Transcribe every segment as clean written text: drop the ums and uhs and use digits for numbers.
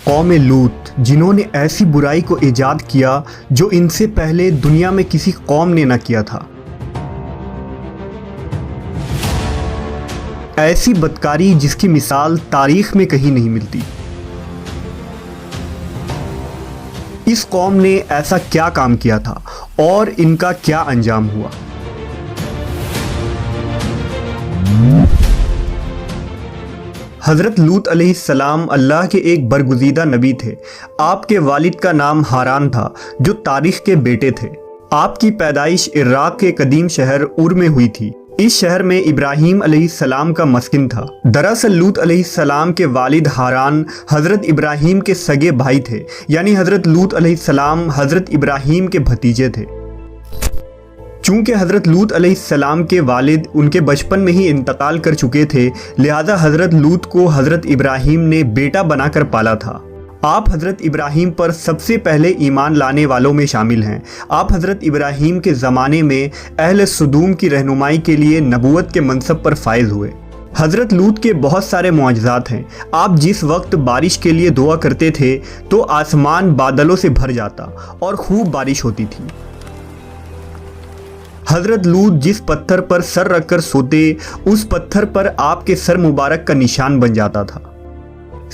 قوم لوط جنہوں نے ایسی برائی کو ایجاد کیا جو ان سے پہلے دنیا میں کسی قوم نے نہ کیا تھا۔ ایسی بدکاری جس کی مثال تاریخ میں کہیں نہیں ملتی۔ اس قوم نے ایسا کیا کام کیا تھا اور ان کا کیا انجام ہوا؟ حضرت لوط علیہ السلام اللہ کے ایک برگزیدہ نبی تھے۔ آپ کے والد کا نام ہاران تھا جو تاریخ کے بیٹے تھے۔ آپ کی پیدائش عراق کے قدیم شہر اور میں ہوئی تھی۔ اس شہر میں ابراہیم علیہ السلام کا مسکن تھا۔ دراصل لوط علیہ السلام کے والد ہاران حضرت ابراہیم کے سگے بھائی تھے، یعنی حضرت لوط علیہ السلام حضرت ابراہیم کے بھتیجے تھے۔ چونکہ حضرت لوط علیہ السلام کے والد ان کے بچپن میں ہی انتقال کر چکے تھے، لہذا حضرت لوط کو حضرت ابراہیم نے بیٹا بنا کر پالا تھا۔ آپ حضرت ابراہیم پر سب سے پہلے ایمان لانے والوں میں شامل ہیں۔ آپ حضرت ابراہیم کے زمانے میں اہل سدوم کی رہنمائی کے لیے نبوت کے منصب پر فائز ہوئے۔ حضرت لوط کے بہت سارے معجزات ہیں۔ آپ جس وقت بارش کے لیے دعا کرتے تھے تو آسمان بادلوں سے بھر جاتا اور خوب بارش ہوتی تھی۔ حضرت لوط جس پتھر پر سر رکھ کر سوتے، اس پتھر پر آپ کے سر مبارک کا نشان بن جاتا تھا۔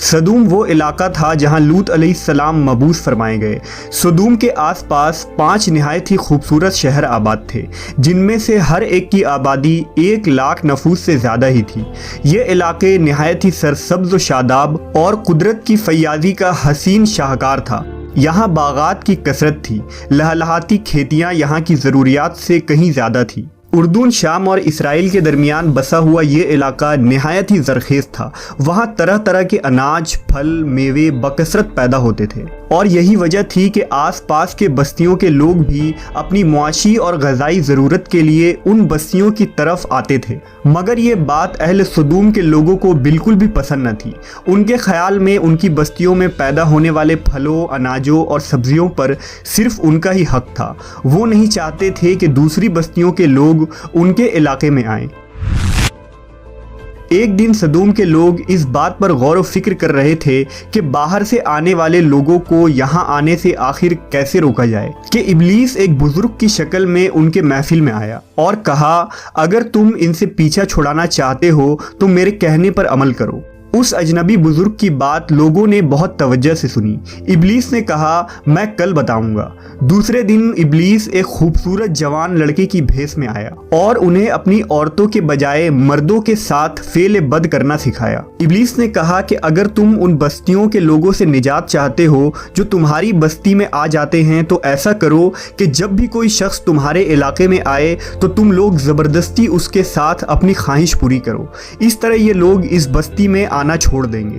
سدوم وہ علاقہ تھا جہاں لوط علیہ السلام مبعوث فرمائے گئے۔ سدوم کے آس پاس 5 نہایت ہی خوبصورت شہر آباد تھے، جن میں سے ہر ایک کی آبادی 1 لاکھ نفوس سے زیادہ ہی تھی۔ یہ علاقے نہایت ہی سرسبز و شاداب اور قدرت کی فیاضی کا حسین شاہکار تھا۔ یہاں باغات کی کثرت تھی، لہلہاتی کھیتیاں یہاں کی ضروریات سے کہیں زیادہ تھی۔ اردن، شام اور اسرائیل کے درمیان بسا ہوا یہ علاقہ نہایت ہی زرخیز تھا۔ وہاں طرح طرح کے اناج، پھل، میوے بکثرت پیدا ہوتے تھے، اور یہی وجہ تھی کہ آس پاس کے بستیوں کے لوگ بھی اپنی معاشی اور غذائی ضرورت کے لیے ان بستیوں کی طرف آتے تھے۔ مگر یہ بات اہل سدوم کے لوگوں کو بالکل بھی پسند نہ تھی۔ ان کے خیال میں ان کی بستیوں میں پیدا ہونے والے پھلوں، اناجوں اور سبزیوں پر صرف ان کا ہی حق تھا۔ وہ نہیں چاہتے تھے کہ دوسری بستیوں کے لوگ ان کے علاقے میں آئیں۔ ایک دن سدوم کے لوگ اس بات پر غور و فکر کر رہے تھے کہ باہر سے آنے والے لوگوں کو یہاں آنے سے آخر کیسے روکا جائے، کہ ابلیس ایک بزرگ کی شکل میں ان کے محفل میں آیا اور کہا، اگر تم ان سے پیچھا چھڑانا چاہتے ہو تو میرے کہنے پر عمل کرو۔ اس اجنبی بزرگ کی بات لوگوں نے بہت توجہ سے سنی۔ ابلیس نے کہا، میں کل بتاؤں گا۔ دوسرے دن ابلیس ایک خوبصورت جوان لڑکے کی بھیس میں آیا اور انہیں اپنی عورتوں کے بجائے مردوں کے ساتھ فعل بد کرنا سکھایا۔ ابلیس نے کہا کہ اگر تم ان بستیوں کے لوگوں سے نجات چاہتے ہو جو تمہاری بستی میں آ جاتے ہیں تو ایسا کرو کہ جب بھی کوئی شخص تمہارے علاقے میں آئے تو تم لوگ زبردستی اس کے ساتھ اپنی خواہش پوری کرو۔ اس طرح یہ لوگ اس بستی میں آنا چھوڑ دیں گے۔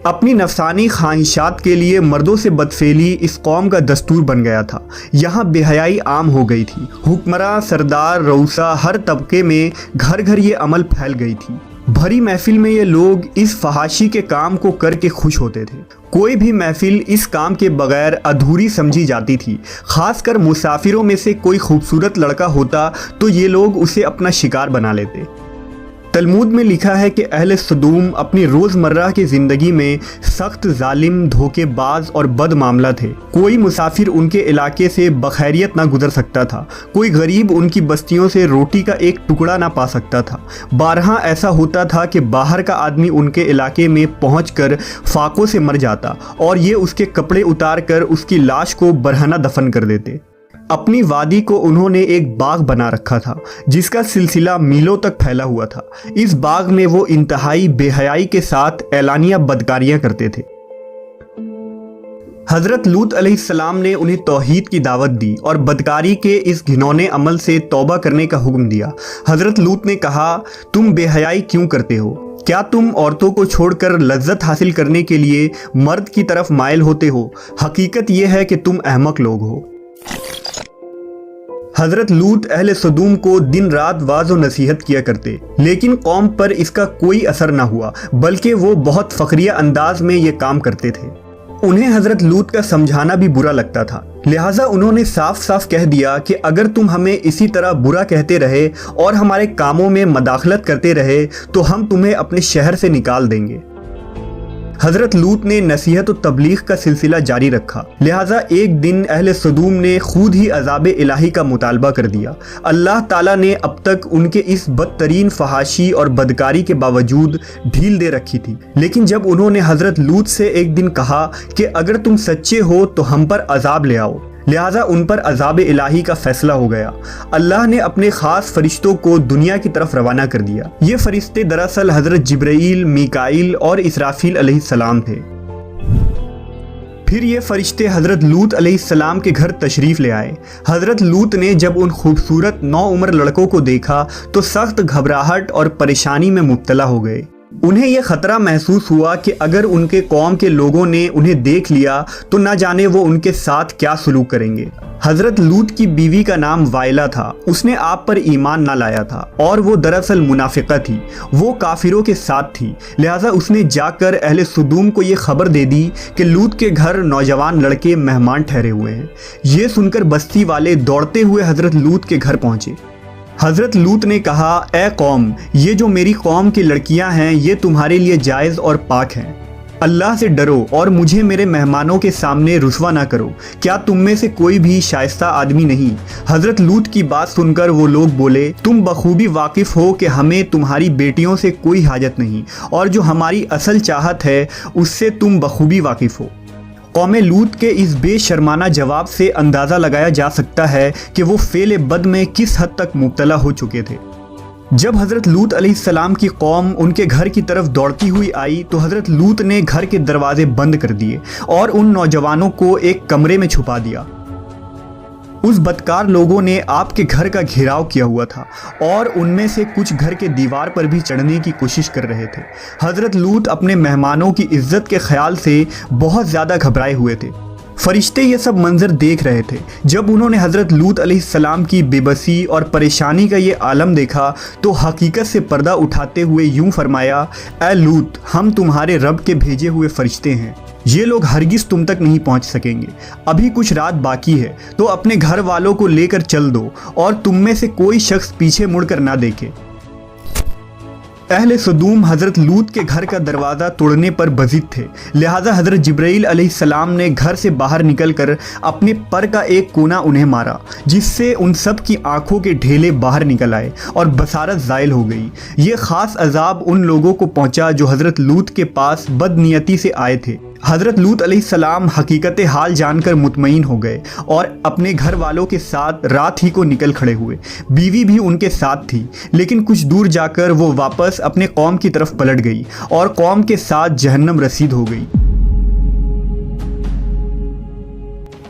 اپنی نفسانی خواہشات کے لیے مردوں سے بدفعلی اس قوم کا دستور بن گیا تھا۔ یہاں بے حیائی عام ہو گئی تھی۔ حکمراں، سردار، رؤسا، ہر طبقے میں گھر گھر یہ عمل پھیل گئی تھی۔ بھری محفل میں یہ لوگ اس فحاشی کے کام کو کر کے خوش ہوتے تھے۔ کوئی بھی محفل اس کام کے بغیر ادھوری سمجھی جاتی تھی۔ خاص کر مسافروں میں سے کوئی خوبصورت لڑکا ہوتا تو یہ لوگ اسے اپنا شکار بنا لیتے۔ تلمود میں لکھا ہے کہ اہل سدوم اپنی روزمرہ کی زندگی میں سخت ظالم، دھوکے باز اور بد معاملہ تھے۔ کوئی مسافر ان کے علاقے سے بخیریت نہ گزر سکتا تھا۔ کوئی غریب ان کی بستیوں سے روٹی کا ایک ٹکڑا نہ پا سکتا تھا۔ بارہا ایسا ہوتا تھا کہ باہر کا آدمی ان کے علاقے میں پہنچ کر فاقوں سے مر جاتا اور یہ اس کے کپڑے اتار کر اس کی لاش کو برہنہ دفن کر دیتے۔ اپنی وادی کو انہوں نے ایک باغ بنا رکھا تھا جس کا سلسلہ میلوں تک پھیلا ہوا تھا۔ اس باغ میں وہ انتہائی بے حیائی کے ساتھ اعلانیہ بدکاریاں کرتے تھے۔ حضرت لوط علیہ السلام نے انہیں توحید کی دعوت دی اور بدکاری کے اس گھنونے عمل سے توبہ کرنے کا حکم دیا۔ حضرت لوط نے کہا، تم بے حیائی کیوں کرتے ہو؟ کیا تم عورتوں کو چھوڑ کر لذت حاصل کرنے کے لیے مرد کی طرف مائل ہوتے ہو؟ حقیقت یہ ہے کہ تم احمق لوگ ہو۔ حضرت لوط اہل سدوم کو دن رات واعظ و نصیحت کیا کرتے، لیکن قوم پر اس کا کوئی اثر نہ ہوا، بلکہ وہ بہت فخریہ انداز میں یہ کام کرتے تھے۔ انہیں حضرت لوط کا سمجھانا بھی برا لگتا تھا، لہٰذا انہوں نے صاف صاف کہہ دیا کہ اگر تم ہمیں اسی طرح برا کہتے رہے اور ہمارے کاموں میں مداخلت کرتے رہے تو ہم تمہیں اپنے شہر سے نکال دیں گے۔ حضرت لوط نے نصیحت و تبلیغ کا سلسلہ جاری رکھا، لہٰذا ایک دن اہل سدوم نے خود ہی عذاب الہی کا مطالبہ کر دیا۔ اللہ تعالیٰ نے اب تک ان کے اس بدترین فحاشی اور بدکاری کے باوجود ڈھیل دے رکھی تھی، لیکن جب انہوں نے حضرت لوط سے ایک دن کہا کہ اگر تم سچے ہو تو ہم پر عذاب لے آؤ، لہٰذا ان پر عذاب الہی کا فیصلہ ہو گیا۔ اللہ نے اپنے خاص فرشتوں کو دنیا کی طرف روانہ کر دیا۔ یہ فرشتے دراصل حضرت جبرائیل، میکائیل اور اسرافیل علیہ السلام تھے۔ پھر یہ فرشتے حضرت لوط علیہ السلام کے گھر تشریف لے آئے۔ حضرت لوط نے جب ان خوبصورت نوعمر لڑکوں کو دیکھا تو سخت گھبراہٹ اور پریشانی میں مبتلا ہو گئے۔ انہیں یہ خطرہ محسوس ہوا کہ اگر ان کے قوم کے لوگوں نے انہیں دیکھ لیا تو نہ جانے وہ ان کے ساتھ کیا سلوک کریں گے۔ حضرت لوط کی بیوی کا نام وائلہ تھا، اس نے آپ پر ایمان نہ لایا تھا اور وہ دراصل منافقہ تھی، وہ کافروں کے ساتھ تھی، لہٰذا اس نے جا کر اہل سدوم کو یہ خبر دے دی کہ لوط کے گھر نوجوان لڑکے مہمان ٹھہرے ہوئے ہیں۔ یہ سن کر بستی والے دوڑتے ہوئے حضرت لوط کے گھر پہنچے۔ حضرت لوط نے کہا، اے قوم، یہ جو میری قوم کی لڑکیاں ہیں یہ تمہارے لیے جائز اور پاک ہیں، اللہ سے ڈرو اور مجھے میرے مہمانوں کے سامنے رسوا نہ کرو۔ کیا تم میں سے کوئی بھی شائستہ آدمی نہیں؟ حضرت لوط کی بات سن کر وہ لوگ بولے، تم بخوبی واقف ہو کہ ہمیں تمہاری بیٹیوں سے کوئی حاجت نہیں، اور جو ہماری اصل چاہت ہے اس سے تم بخوبی واقف ہو۔ قوم لوط کے اس بے شرمانہ جواب سے اندازہ لگایا جا سکتا ہے کہ وہ فعل بد میں کس حد تک مبتلا ہو چکے تھے۔ جب حضرت لوط علیہ السلام کی قوم ان کے گھر کی طرف دوڑتی ہوئی آئی تو حضرت لوط نے گھر کے دروازے بند کر دیے اور ان نوجوانوں کو ایک کمرے میں چھپا دیا۔ اس بدکار لوگوں نے آپ کے گھر کا گھیراؤ کیا ہوا تھا اور ان میں سے کچھ گھر کے دیوار پر بھی چڑھنے کی کوشش کر رہے تھے۔ حضرت لوط اپنے مہمانوں کی عزت کے خیال سے بہت زیادہ گھبرائے ہوئے تھے۔ فرشتے یہ سب منظر دیکھ رہے تھے۔ جب انہوں نے حضرت لوط علیہ السلام کی بے بسی اور پریشانی کا یہ عالم دیکھا تو حقیقت سے پردہ اٹھاتے ہوئے یوں فرمایا، اے لوط، ہم تمہارے رب کے بھیجے ہوئے فرشتے ہیں، یہ لوگ ہرگز تم تک نہیں پہنچ سکیں گے۔ ابھی کچھ رات باقی ہے تو اپنے گھر والوں کو لے کر چل دو اور تم میں سے کوئی شخص پیچھے مڑ کر نہ دیکھے۔ اہل سدوم حضرت لوط کے گھر کا دروازہ توڑنے پر بضد تھے، لہٰذا حضرت جبرائیل علیہ السلام نے گھر سے باہر نکل کر اپنے پر کا ایک کونا انہیں مارا، جس سے ان سب کی آنکھوں کے ڈھیلے باہر نکل آئے اور بصارت زائل ہو گئی۔ یہ خاص عذاب ان لوگوں کو پہنچا جو حضرت لوط کے پاس بد نیتی سے آئے تھے۔ حضرت لوط علیہ السلام حقیقت حال جان کر مطمئن ہو گئے اور اپنے گھر والوں کے ساتھ رات ہی کو نکل کھڑے ہوئے۔ بیوی بھی ان کے ساتھ تھی، لیکن کچھ دور جا کر وہ واپس اپنے قوم کی طرف پلٹ گئی اور قوم کے ساتھ جہنم رسید ہو گئی۔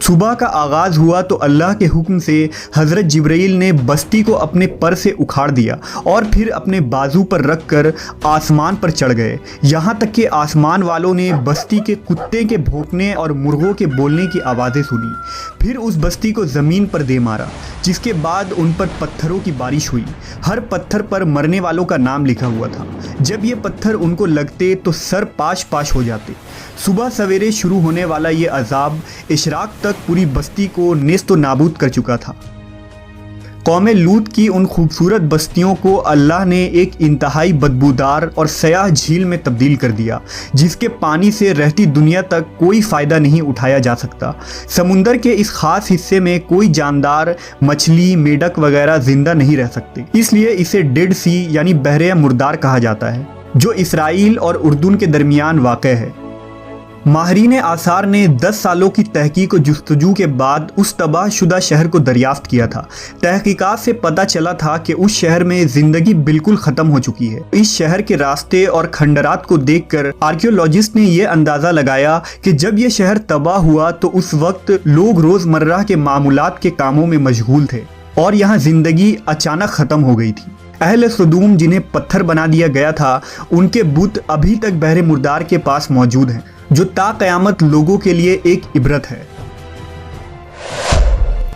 صبح کا آغاز ہوا تو اللہ کے حکم سے حضرت جبرائیل نے بستی کو اپنے پر سے اکھاڑ دیا اور پھر اپنے بازو پر رکھ کر آسمان پر چڑھ گئے، یہاں تک کہ آسمان والوں نے بستی کے کتے کے بھونکنے اور مرغوں کے بولنے کی آوازیں سنی۔ پھر اس بستی کو زمین پر دے مارا، جس کے بعد ان پر پتھروں کی بارش ہوئی۔ ہر پتھر پر مرنے والوں کا نام لکھا ہوا تھا۔ جب یہ پتھر ان کو لگتے تو سر پاش پاش ہو جاتے۔ صبح سویرے شروع ہونے والا یہ عذاب اشراق تک پوری بستی کو نیست و نابود کر چکا تھا۔ قوم لوط کی ان خوبصورت بستیوں کو اللہ نے ایک انتہائی بدبودار اور سیاہ جھیل میں تبدیل کر دیا، جس کے پانی سے رہتی دنیا تک کوئی فائدہ نہیں اٹھایا جا سکتا۔ سمندر کے اس خاص حصے میں کوئی جاندار، مچھلی، میڈک وغیرہ زندہ نہیں رہ سکتے، اس لیے اسے ڈیڈ سی یعنی بحر مردار کہا جاتا ہے، جو اسرائیل اور اردن کے درمیان واقع ہے۔ ماہرین آثار نے 10 سالوں کی تحقیق و جستجو کے بعد اس تباہ شدہ شہر کو دریافت کیا تھا۔ تحقیقات سے پتہ چلا تھا کہ اس شہر میں زندگی بالکل ختم ہو چکی ہے۔ اس شہر کے راستے اور کھنڈرات کو دیکھ کر آرکیولوجسٹ نے یہ اندازہ لگایا کہ جب یہ شہر تباہ ہوا تو اس وقت لوگ روزمرہ کے معمولات کے کاموں میں مشغول تھے اور یہاں زندگی اچانک ختم ہو گئی تھی۔ اہل سدوم جنہیں پتھر بنا دیا گیا تھا، ان کے بت ابھی تک بحر مردار کے پاس موجود ہیں، جو تا قیامت لوگوں کے لیے ایک عبرت ہے۔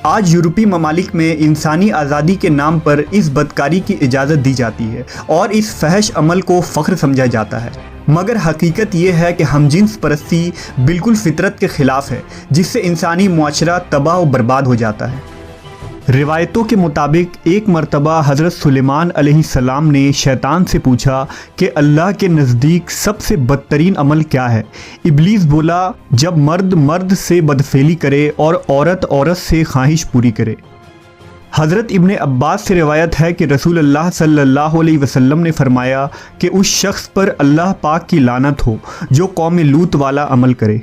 آج یورپی ممالک میں انسانی آزادی کے نام پر اس بدکاری کی اجازت دی جاتی ہے اور اس فحش عمل کو فخر سمجھا جاتا ہے، مگر حقیقت یہ ہے کہ ہم جنس پرستی بالکل فطرت کے خلاف ہے، جس سے انسانی معاشرہ تباہ و برباد ہو جاتا ہے۔ روایتوں کے مطابق ایک مرتبہ حضرت سلیمان علیہ السلام نے شیطان سے پوچھا کہ اللہ کے نزدیک سب سے بدترین عمل کیا ہے؟ ابلیس بولا، جب مرد مرد سے بدفعلی کرے اور عورت عورت سے خواہش پوری کرے۔ حضرت ابن عباس سے روایت ہے کہ رسول اللہ صلی اللہ علیہ وسلم نے فرمایا کہ اس شخص پر اللہ پاک کی لعنت ہو جو قوم لوط والا عمل کرے۔